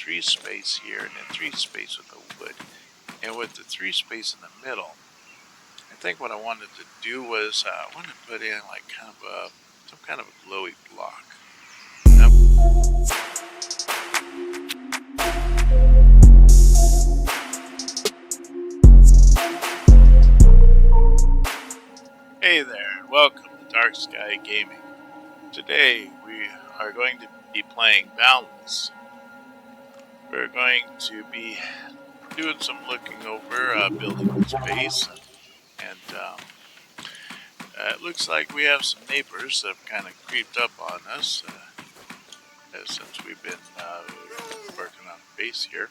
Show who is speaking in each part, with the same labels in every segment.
Speaker 1: 3 space here and then 3 space with the wood. And with the 3 space in the middle, I think what I wanted to do was I wanted to put in like kind of some kind of a glowy block. Hey there, welcome to Dark Sky Gaming. Today we are going to be playing Boundless. We're going to be doing some looking over, building this base, and it looks like we have some neighbors that have kind of creeped up on us since we've been working on the base here.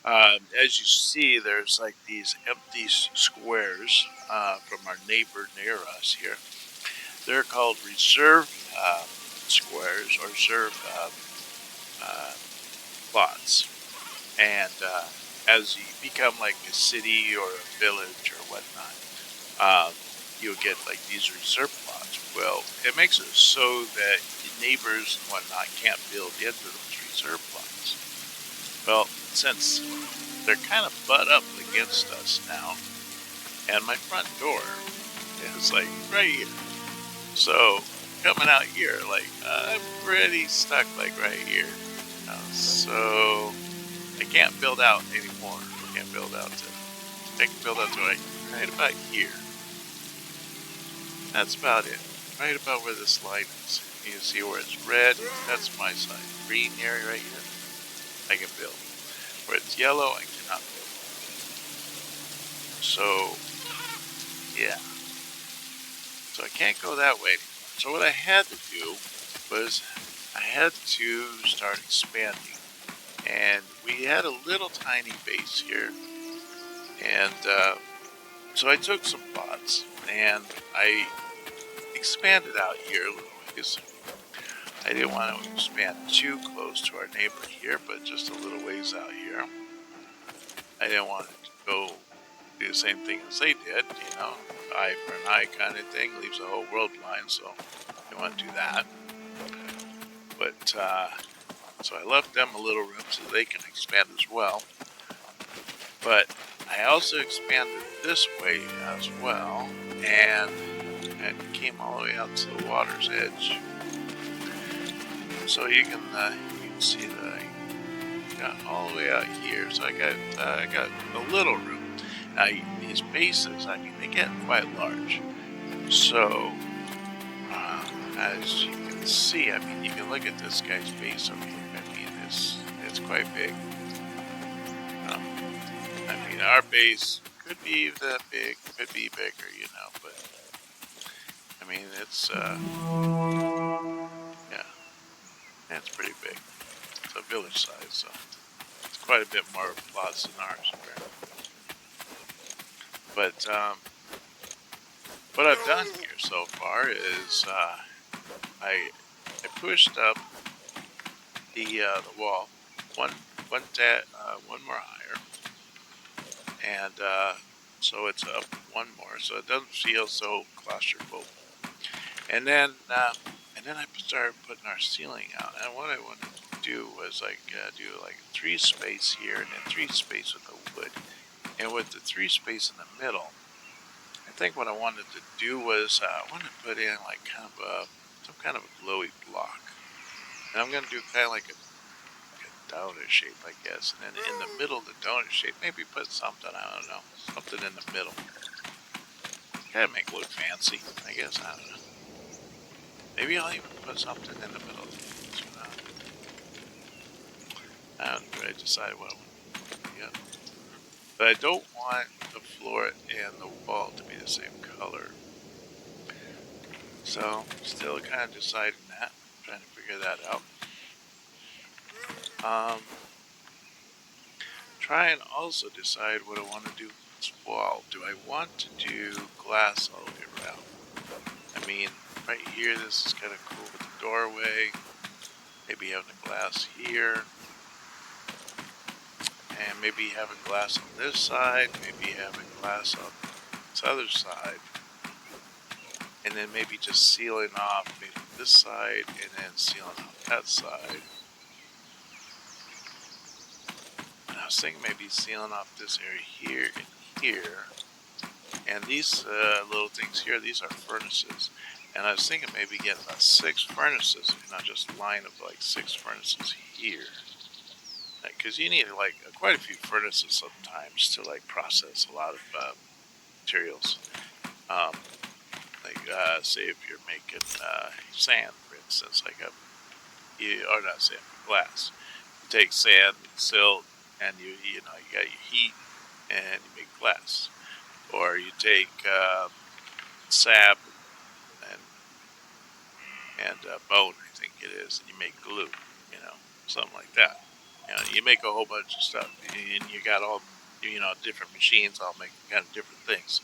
Speaker 1: As you see, there's like these empty squares from our neighbor near us here. They're called reserve squares or reserve plots. And as you become like a city or a village or whatnot, you'll get like these reserve plots. Well, it makes it so that neighbors and whatnot can't build into those reserve plots. Well, since they're kind of butt up against us now, and my front door is like right here. So coming out here, like I'm pretty stuck like right here. So I can't build out anymore. I can build out to right about here. That's about it. Right about where this line is. You can see where it's red, that's my side. Green area right here, I can build. Where it's yellow, I cannot build. So, yeah. So I can't go that way anymore. So what I had to do was I had to start expanding. And we had a little tiny base here. And so I took some plots and I expanded out here a little ways. I didn't want to expand too close to our neighbor here, but just a little ways out here. I didn't want to go do the same thing as they did, you know, eye for an eye kind of thing, leaves the whole world blind, so I didn't want to do that. But, so I left them a little room so they can expand as well. But I also expanded this way as well, and it came all the way out to the water's edge. So you can see that I got all the way out here. So I got a little room. Now these bases, I mean, they get quite large. So as you can see, I mean, you can look at this guy's base over here. I mean, it's quite big. I mean, our base could be that big, could be bigger, you know, but I mean, it's yeah, it's pretty big. It's a village size, so it's quite a bit more plots than ours. But what I've done here so far is I pushed up the wall one more higher, and so it's up one more, so it doesn't feel so claustrophobic. And then I started putting our ceiling out, and what I wanted to do was like do like 3 space here and then 3 space with the wood. And with the 3 space in the middle, I think what I wanted to do was I wanted to put in like kind of some kind of a glowy block. And I'm going to do kind of like a donut shape, I guess. And then in the middle of the donut shape, maybe put something, I don't know, something in the middle. Kind of make it look fancy, I guess, I don't know. Maybe I'll even put something in the middle. I haven't really decided what I want to do yet. But I don't want the floor and the wall to be the same color. So, still kind of deciding that. Trying to figure that out. Try and also decide what I want to do with this wall. Do I want to do glass all the way around? I mean, right here, this is kind of cool with the doorway. Maybe having a glass here. And maybe having glass on this side. Maybe having glass on this other side. And then maybe just sealing off maybe this side and then sealing off that side. was thinking maybe sealing off this area here and here. And these little things here, these are furnaces. And I was thinking maybe get about 6 furnaces, not just a line of like 6 furnaces here. Because you need like quite a few furnaces sometimes to like process a lot of materials. Say if you're making sand, for instance, like or not sand, glass. You take sand, silt, and you got your heat, and you make glass. Or you take sap and bone, I think it is, and you make glue, something like that. You make a whole bunch of stuff, and you got all, different machines all making kind of different things.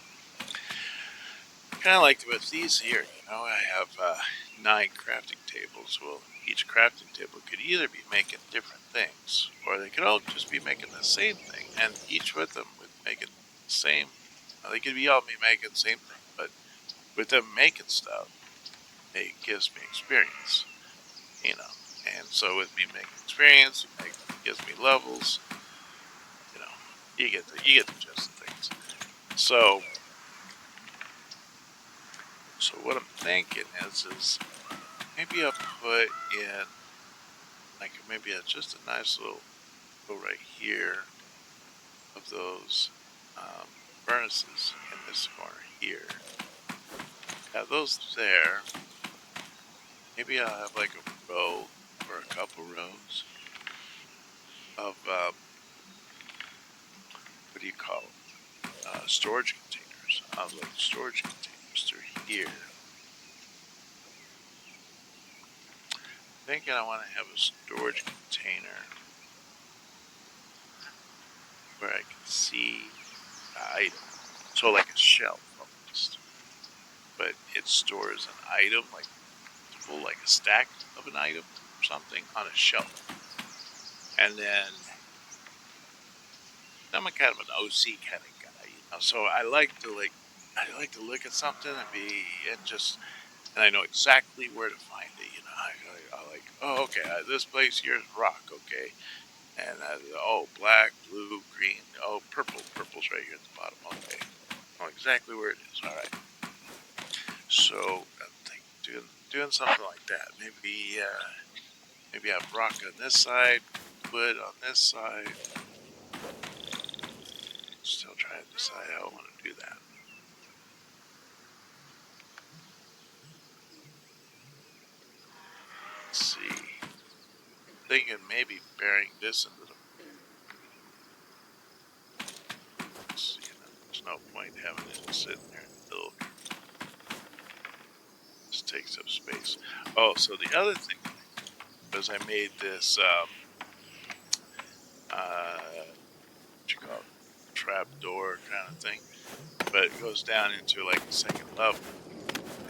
Speaker 1: Kind of like with these here, I have 9 crafting tables. Well, each crafting table could either be making different things, or they could all just be making the same thing, and each with them would make it the same. They could all be making the same thing, but with them making stuff, it gives me experience, and so with me making experience, it gives me levels. You get the gist of things. So what I'm thinking is maybe I'll put in like maybe just a nice little go right here of those furnaces in this corner here. Have those there. Maybe I'll have like a row or a couple rows of what do you call them? Storage containers. I'll have like storage containers through here. Thinking I want to have a storage container where I can see the item. So like a shelf almost. But it stores an item, like a stack of an item or something on a shelf. And then I'm a kind of an OC kind of guy, so I like to look at something and I know exactly where to find it. I like, oh, okay, this place here is rock, okay, and black, blue, green, purple's right here at the bottom, okay, I know exactly where it is. All right, so I'm thinking doing something like that. Maybe I have rock on this side, wood on this side. Still trying to decide how I want to do that. Let's see. Thinking maybe burying this into the. There's no point having it sitting there in the middle. This takes up space. Oh, so the other thing was I made this what you call it, trap door kind of thing, but it goes down into like the second level,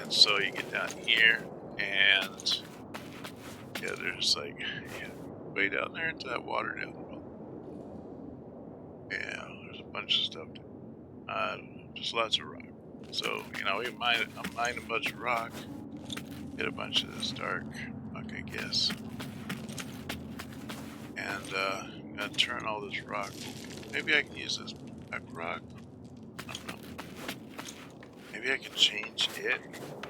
Speaker 1: and so you get down here, and there's like way down there into that water down the road. Yeah, there's a bunch of stuff. Just lots of rock. So I'm mining a bunch of rock. Get a bunch of this dark rock, I guess. And I'm gonna turn all this rock. Maybe I can use this black rock. I don't know. Maybe I can change it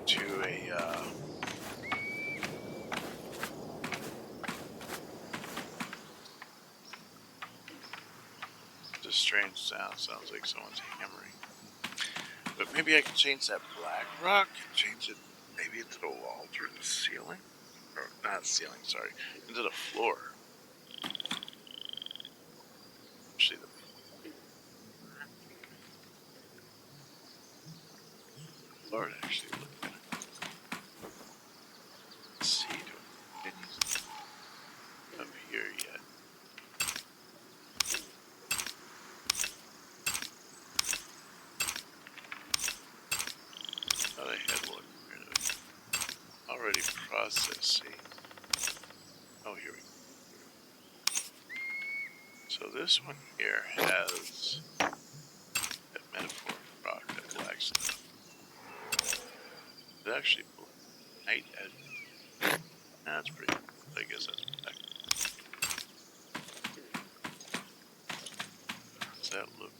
Speaker 1: to a just strange sound. Sounds like someone's hammering. But maybe I can change that black rock and change it maybe into the wall or the ceiling. Or not ceiling, sorry. Into the floor. Actually, the floor actually look better. Let's see, do I use up here yet? Thought I had one already processing. Oh, here we go. So this one here has that metaphor rock, that black stuff. It actually night edge. That's pretty cool. I guess that's black. How's that look?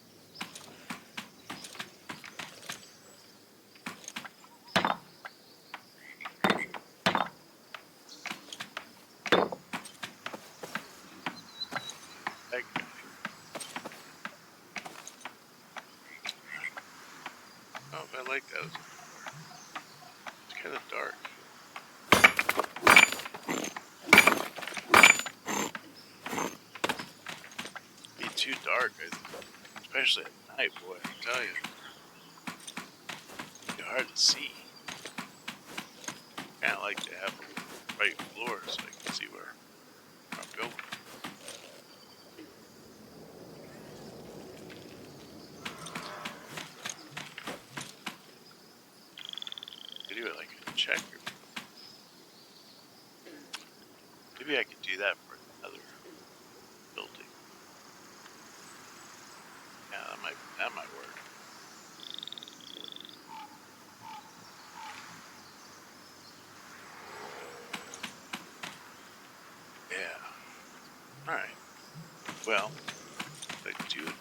Speaker 1: That guy. Oh, I like that as a floor. It's kind of dark. Be too dark, especially at night, boy. I tell you, it's hard to see. Kind of like to have a bright floor so I can see where I'm going. I do it like a checker. Maybe I could do that for another building. Yeah, that might work. Yeah. All right. Well, let's do it.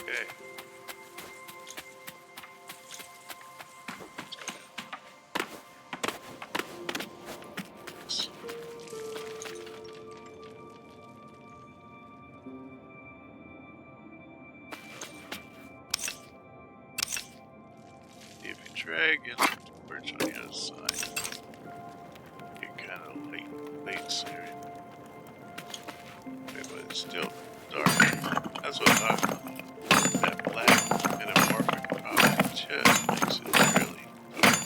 Speaker 1: Okay. If you drag in the torch on the other side, get kind of late there. But it's still dark. That's what I'm talking about. That black metamorphic property just makes it really dark.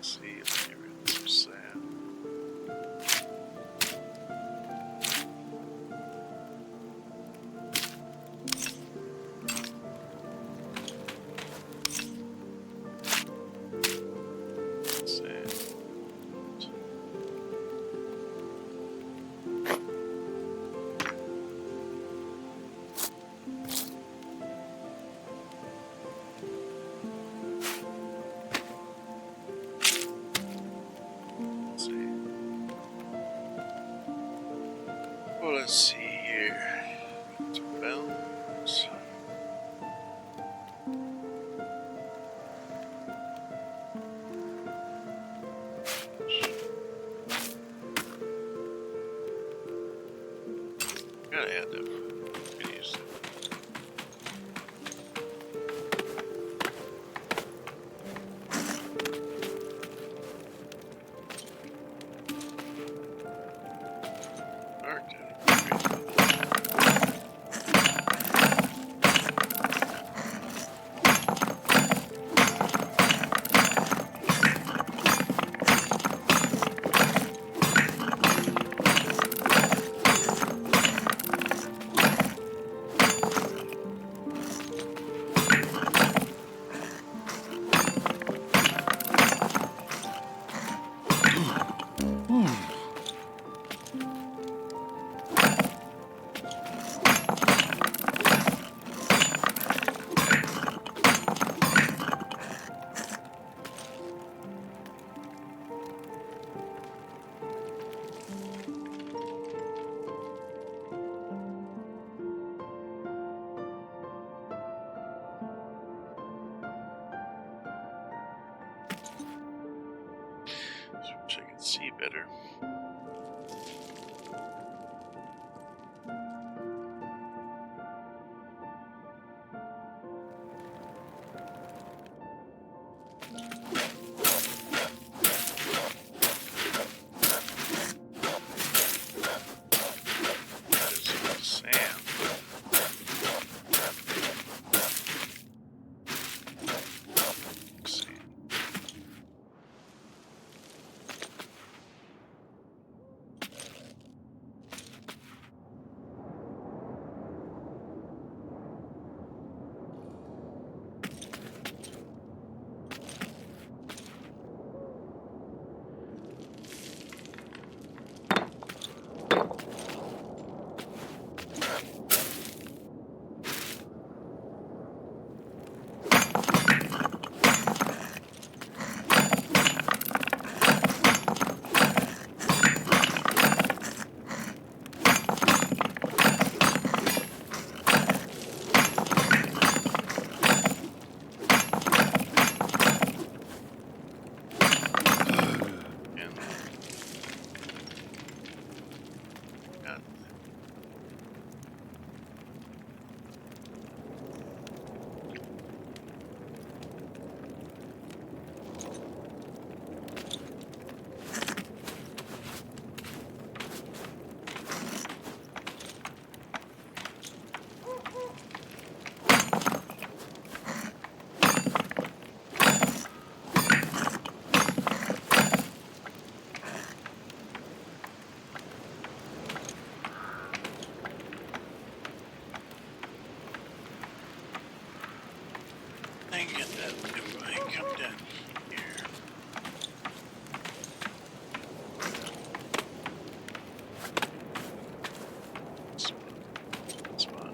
Speaker 1: See, let's get rid of some sand. Sand. Well, let's see here. Boundless. Gotta add that videos. Which I can see better. got I get that if I come down here. Spot.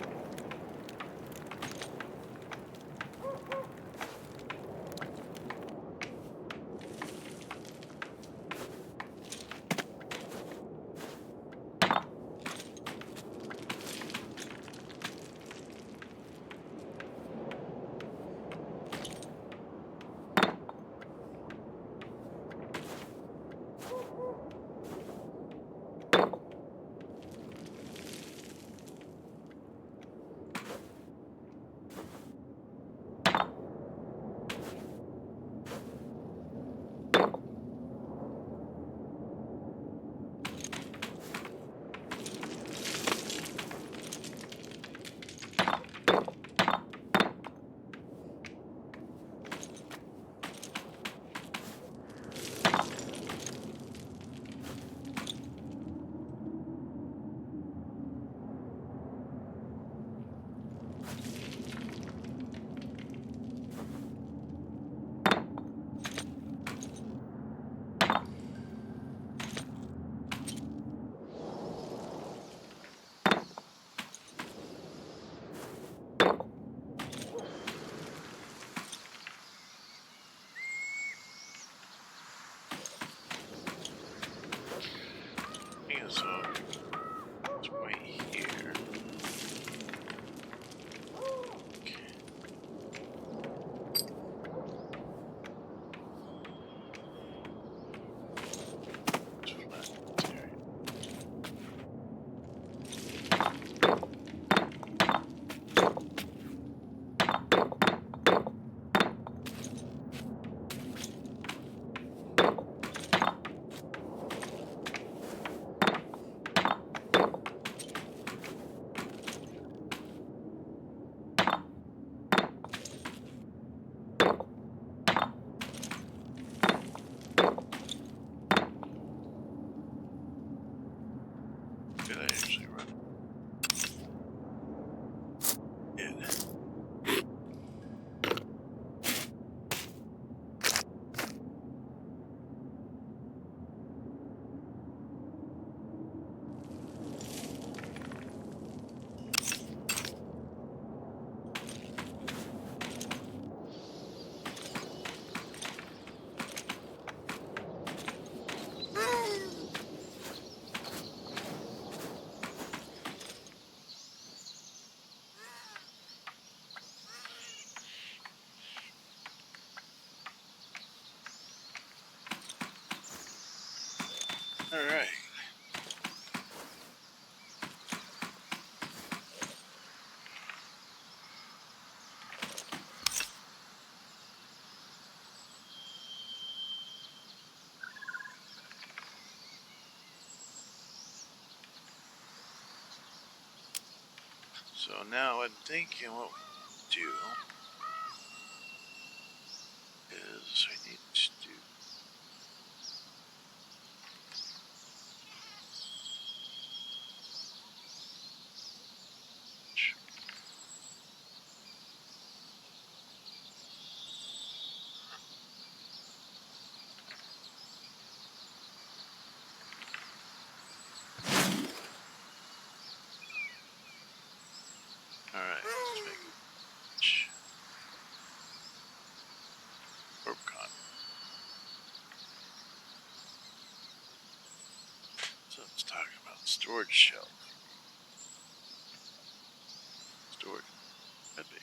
Speaker 1: Yeah, so it's right here. It's flat area. Did I actually run it? All right. So now I'm thinking what we'll do is I need to do all right, let's make rope con. So let's talk about storage shelf. Storage could be.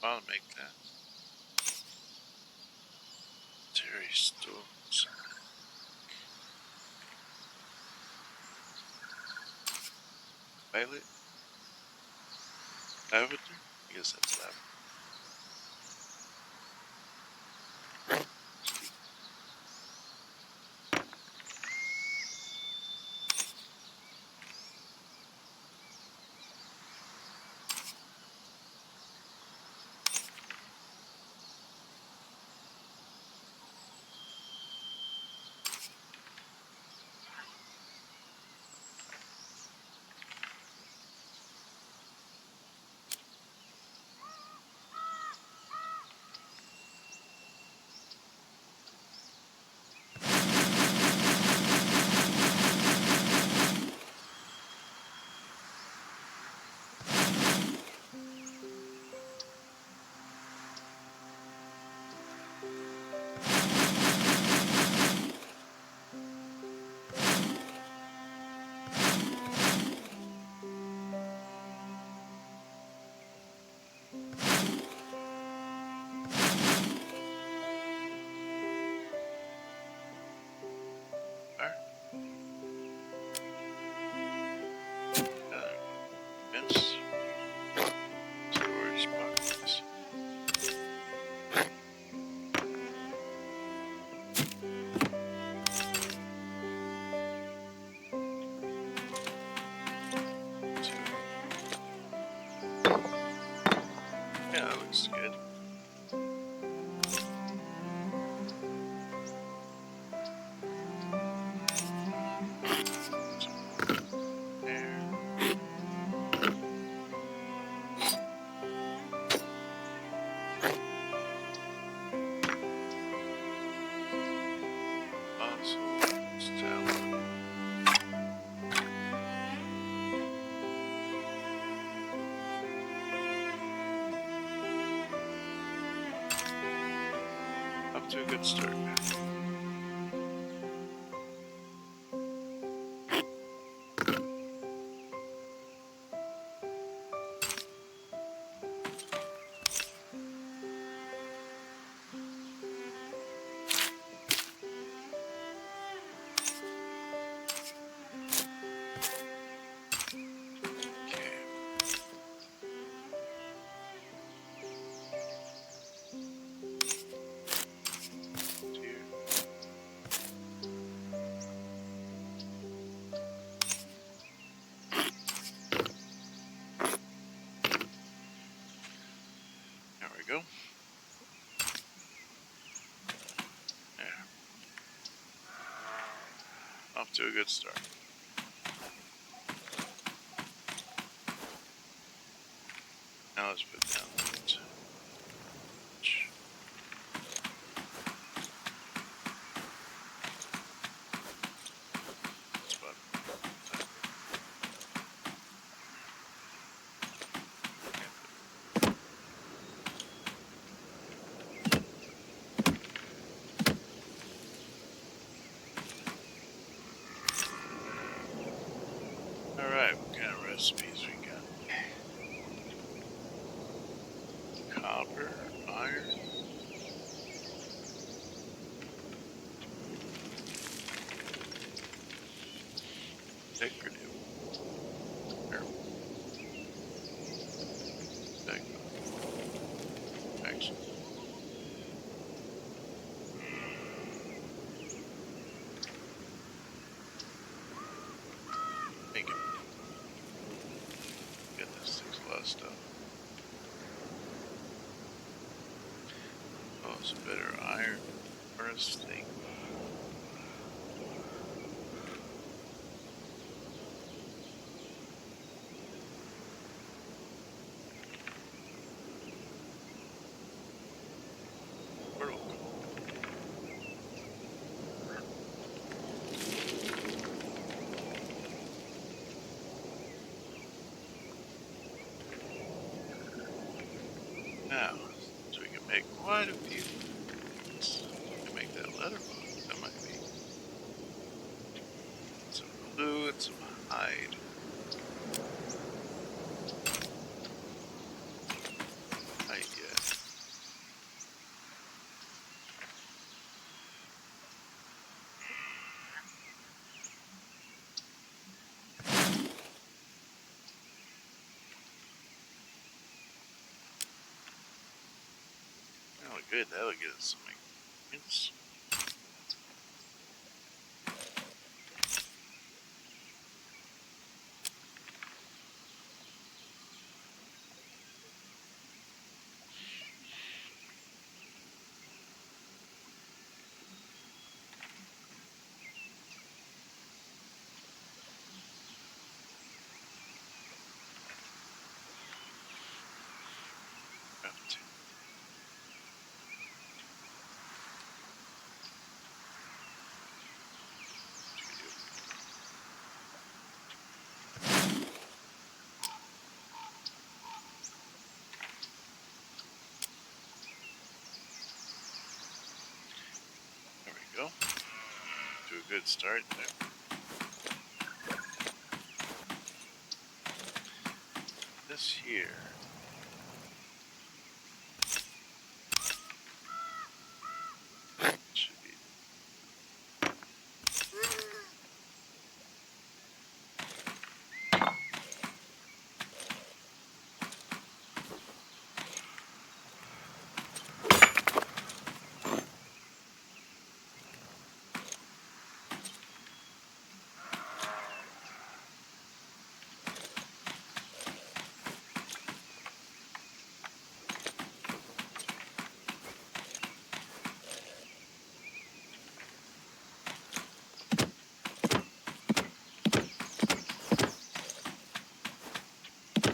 Speaker 1: I'll make that. Terry stones. Violet? Lavender? I guess that's lavender. Yes. Storage boxes. Yeah, that looks good. There. Also, it's down. Up to a good start. There we go. There. Off to a good start. Now let's put down that. Alright, what kind of recipes we got? Copper, iron. Decorative. Excellent. Make it. Goodness, takes a lot of stuff. Oh, it's a better iron furnace thing. Now, so we can make quite a few. We can make that letter box. That might be some glue and some hide. Hide, yeah. Oh, good. That'll get us some ingredients. There we go. To a good start there. This here. Should be.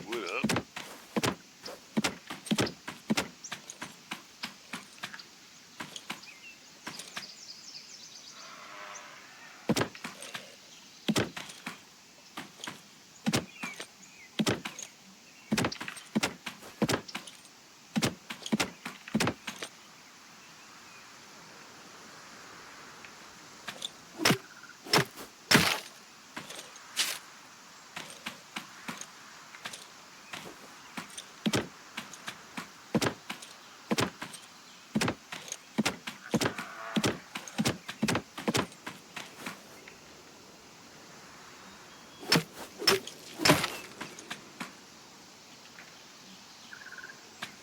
Speaker 1: Wood up.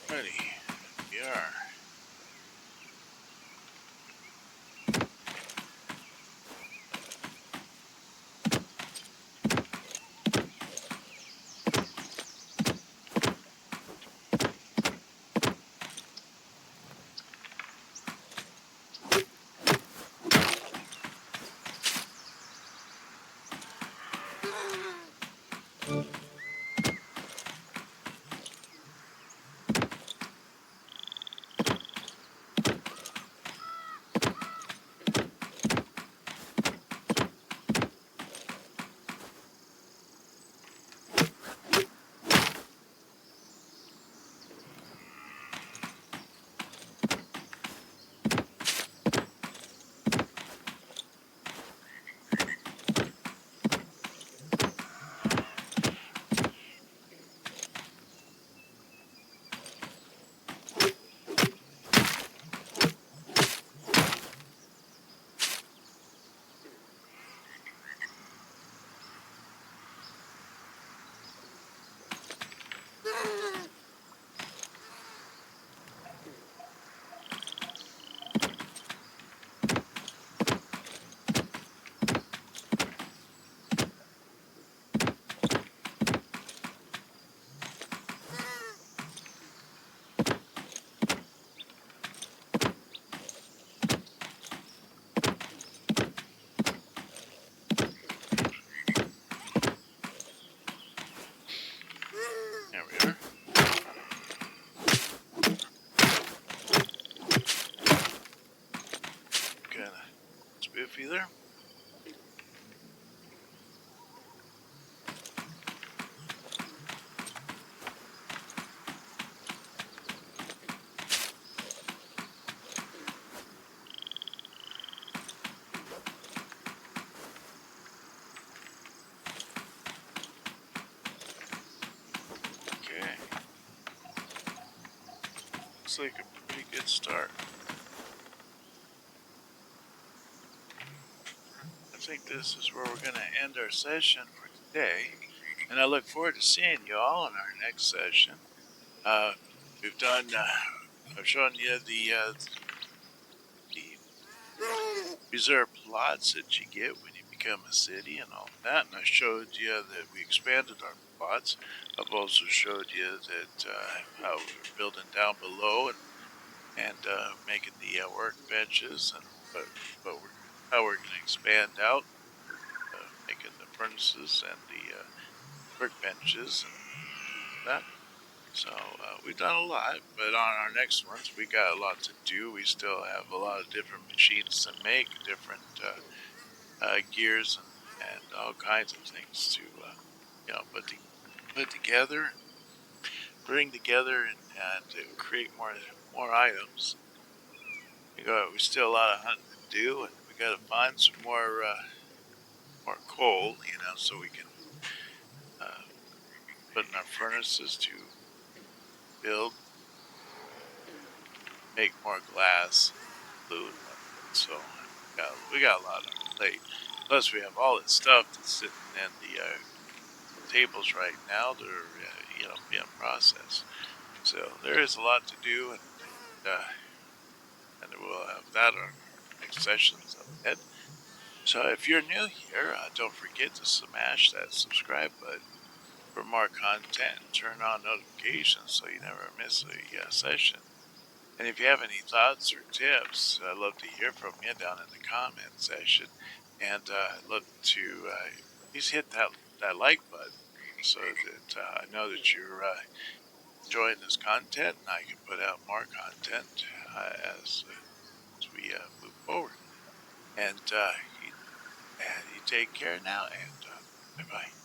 Speaker 1: Ready. We are. There we are. Got a spiffy there. Okay. Looks like a pretty good start. I think this is where we're going to end our session for today. day, and I look forward to seeing you all in our next session. We've done. I've shown you the reserve plots that you get when you become a city and all that, and I showed you that we expanded our plots. I've also showed you that how we're building down below and making the workbenches, and but how we're going to expand out, making the furnaces and the workbenches and that. So we've done a lot, but on our next ones, we got a lot to do. We still have a lot of different machines to make, different gears and all kinds of things to put together, bring together, and to create more items. We still a lot of hunting to do, and we got to find some more coal, so we can uh, put in our furnaces to build, make more glass, glue, and whatnot. So we got a lot on our plate. Plus, we have all this stuff that's sitting in the tables right now that are being processed. So there is a lot to do, and we'll have that on our next sessions up ahead. So if you're new here, don't forget to smash that subscribe button for more content and turn on notifications so you never miss a session. And if you have any thoughts or tips, I'd love to hear from you down in the comment section. And I'd love to please hit that like button so that I know that you're enjoying this content, and I can put out more content as we move forward. And you take care now, and bye-bye.